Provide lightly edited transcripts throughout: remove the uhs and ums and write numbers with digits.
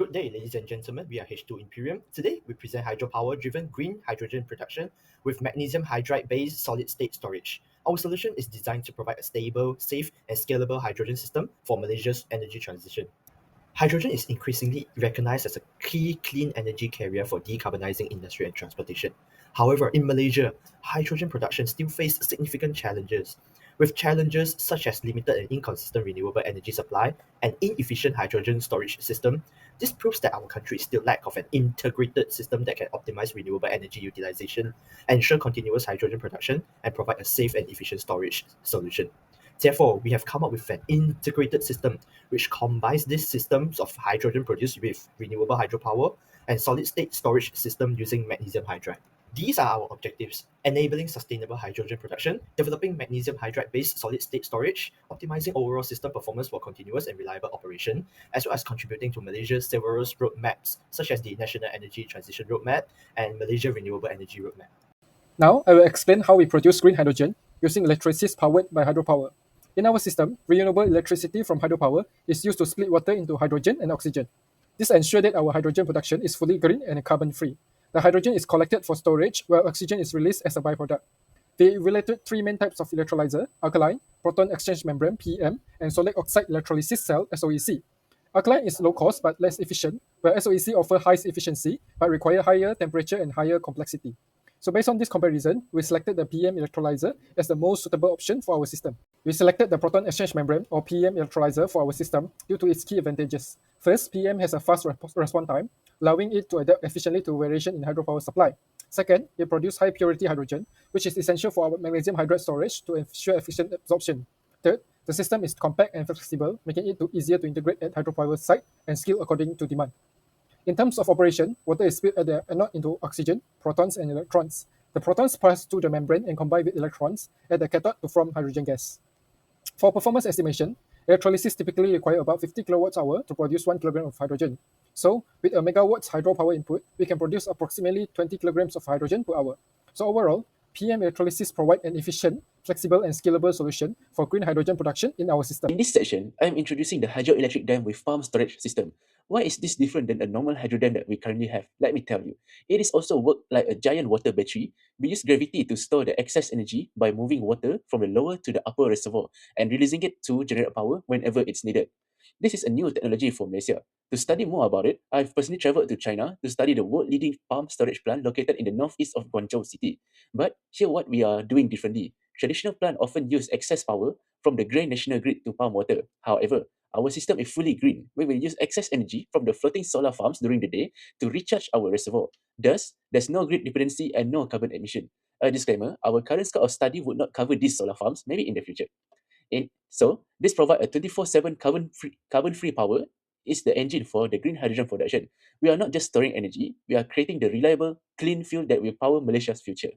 Good day, ladies and gentlemen. We are H2 Imperium. Today, we present hydropower-driven green hydrogen production with magnesium hydride-based solid-state storage. Our solution is designed to provide a stable, safe, and scalable hydrogen system for Malaysia's energy transition. Hydrogen is increasingly recognized as a key clean energy carrier for decarbonizing industry and transportation. However, in Malaysia, hydrogen production still faces significant challenges, with challenges such as limited and inconsistent renewable energy supply and inefficient hydrogen storage system. This proves that our country still lack of an integrated system that can optimize renewable energy utilization, ensure continuous hydrogen production, and provide a safe and efficient storage solution. Therefore, we have come up with an integrated system which combines these systems of hydrogen produced with renewable hydropower and solid-state storage system using magnesium hydride. These are our objectives: enabling sustainable hydrogen production, developing magnesium hydride-based solid-state storage, optimizing overall system performance for continuous and reliable operation, as well as contributing to Malaysia's several roadmaps, such as the National Energy Transition Roadmap and Malaysia Renewable Energy Roadmap. Now, I will explain how we produce green hydrogen using electrolysis powered by hydropower. In our system, renewable electricity from hydropower is used to split water into hydrogen and oxygen. This ensures that our hydrogen production is fully green and carbon-free. The hydrogen is collected for storage, while oxygen is released as a byproduct. They evaluated three main types of electrolyzer: alkaline, proton exchange membrane (PEM), and solid oxide electrolysis cell (SOEC). Alkaline is low cost but less efficient, while SOEC offer high efficiency but require higher temperature and higher complexity. So based on this comparison, we selected the PEM electrolyzer as the most suitable option for our system. We selected the proton exchange membrane or PEM electrolyzer for our system due to its key advantages. First, PEM has a fast response time, allowing it to adapt efficiently to variation in hydropower supply. Second, it produces high purity hydrogen, which is essential for our magnesium hydride storage to ensure efficient absorption. Third, the system is compact and flexible, making it easier to integrate at hydropower site and scale according to demand. In terms of operation, water is split at the anode into oxygen, protons, and electrons. The protons pass through the membrane and combine with electrons at the cathode to form hydrogen gas. For performance estimation, electrolysis typically requires about 50 kWh to produce 1 kg of hydrogen. So, with a megawatts hydropower input, we can produce approximately 20 kg of hydrogen per hour. So overall, PEM electrolysis provides an efficient, flexible, and scalable solution for green hydrogen production in our system. In this section, I am introducing the hydroelectric dam with pump storage system. Why is this different than a normal hydro dam that we currently have? Let me tell you. It is also worked like a giant water battery. We use gravity to store the excess energy by moving water from the lower to the upper reservoir and releasing it to generate power whenever it's needed. This is a new technology for Malaysia. To study more about it, I've personally traveled to China to study the world-leading pump storage plant located in the northeast of Guangzhou city. But here what we are doing differently. Traditional plants often use excess power from the grey national grid to pump water. However, our system is fully green. We will use excess energy from the floating solar farms during the day to recharge our reservoir. Thus, there's no grid dependency and no carbon emission. A disclaimer, our current scope of study would not cover these solar farms, maybe in the future. So, this provides a 24/7 carbon-free power is the engine for the green hydrogen production. We are not just storing energy, we are creating the reliable, clean fuel that will power Malaysia's future.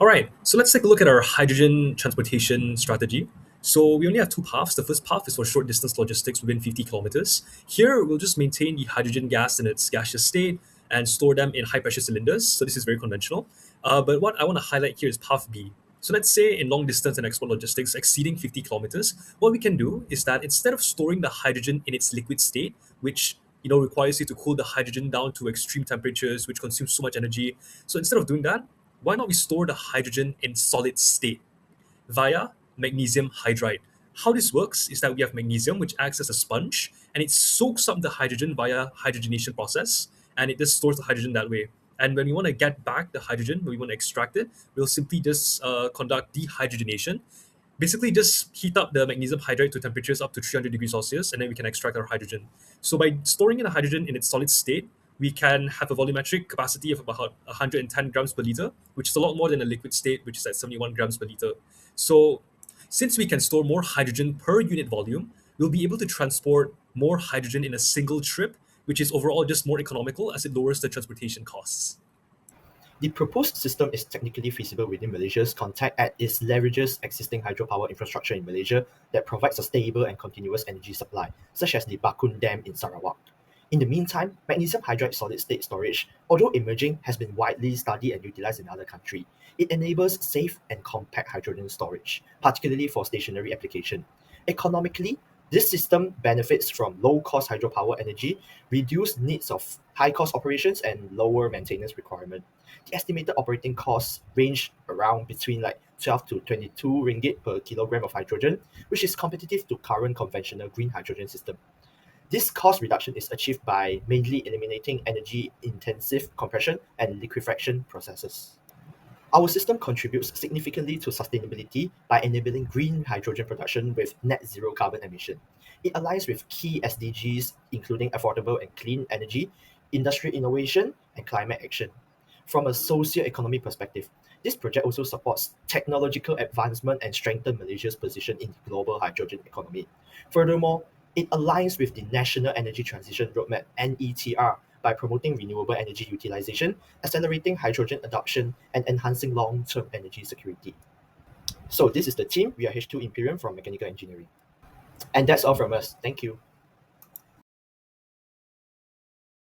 All right, so let's take a look at our hydrogen transportation strategy. So we only have two paths. The first path is for short distance logistics within 50 kilometers. Here, we'll just maintain the hydrogen gas in its gaseous state and store them in high pressure cylinders. So this is very conventional. But what I want to highlight here is path B. So let's say in long distance and export logistics exceeding 50 kilometers, what we can do is that instead of storing the hydrogen in its liquid state, which requires you to cool the hydrogen down to extreme temperatures, which consumes so much energy. So instead of doing that, why not we store the hydrogen in solid state via magnesium hydride? How this works is that we have magnesium, which acts as a sponge, and it soaks up the hydrogen via hydrogenation process, and it just stores the hydrogen that way. And when we want to get back the hydrogen, when we want to extract it, we'll simply just conduct dehydrogenation. Basically, just heat up the magnesium hydride to temperatures up to 300 degrees Celsius, and then we can extract our hydrogen. So by storing in the hydrogen in its solid state, we can have a volumetric capacity of about 110 grams per liter, which is a lot more than a liquid state, which is at 71 grams per liter. So since we can store more hydrogen per unit volume, we'll be able to transport more hydrogen in a single trip, which is overall just more economical as it lowers the transportation costs. The proposed system is technically feasible within Malaysia's context as it leverages existing hydropower infrastructure in Malaysia that provides a stable and continuous energy supply, such as the Bakun Dam in Sarawak. In the meantime, magnesium hydride solid-state storage, although emerging, has been widely studied and utilized in other countries. It enables safe and compact hydrogen storage, particularly for stationary application. Economically, This system benefits from low-cost hydropower energy, reduced needs of high-cost operations, and lower maintenance requirement. The estimated operating costs range around between 12 to 22 ringgit per kilogram of hydrogen, which is competitive to current conventional green hydrogen system. This cost reduction is achieved by mainly eliminating energy-intensive compression and liquefaction processes. Our system contributes significantly to sustainability by enabling green hydrogen production with net zero carbon emission. It aligns with key SDGs, including affordable and clean energy, industry innovation, and climate action. From a socio-economic perspective, this project also supports technological advancement and strengthens Malaysia's position in the global hydrogen economy. Furthermore, it aligns with the National Energy Transition Roadmap (NETR) by promoting renewable energy utilization, accelerating hydrogen adoption, and enhancing long-term energy security. So this is the team. We are H2 Imperium from Mechanical Engineering. And that's all from us. Thank you.